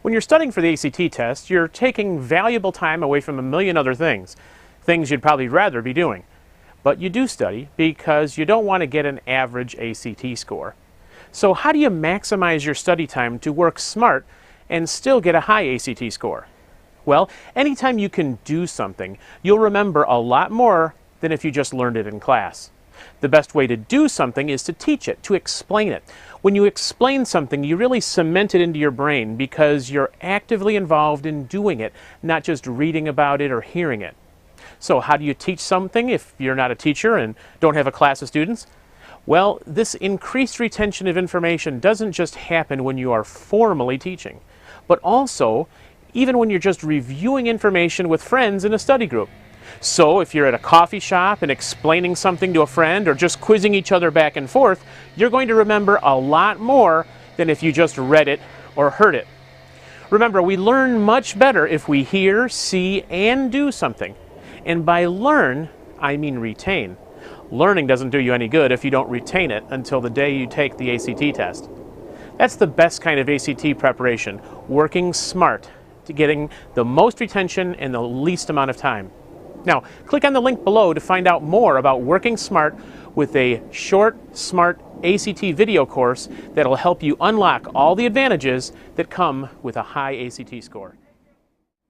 When you're studying for the ACT test, you're taking valuable time away from a million other things you'd probably rather be doing. But you do study because you don't want to get an average ACT score. So how do you maximize your study time to work smart and still get a high ACT score? Well, anytime you can do something, you'll remember a lot more than if you just learned it in class. The best way to do something is to teach it, to explain it. When you explain something, you really cement it into your brain because you're actively involved in doing it, not just reading about it or hearing it. So how do you teach something if you're not a teacher and don't have a class of students? Well, this increased retention of information doesn't just happen when you are formally teaching, but also even when you're just reviewing information with friends in a study group. So if you're at a coffee shop and explaining something to a friend or just quizzing each other back and forth, you're going to remember a lot more than if you just read it or heard it. Remember, we learn much better if we hear, see, and do something. And by learn, I mean retain. Learning doesn't do you any good if you don't retain it until the day you take the ACT test. That's the best kind of ACT preparation, working smart to getting the most retention in the least amount of time. Now, click on the link below to find out more about working smart with a short, smart ACT video course that'll help you unlock all the advantages that come with a high ACT score.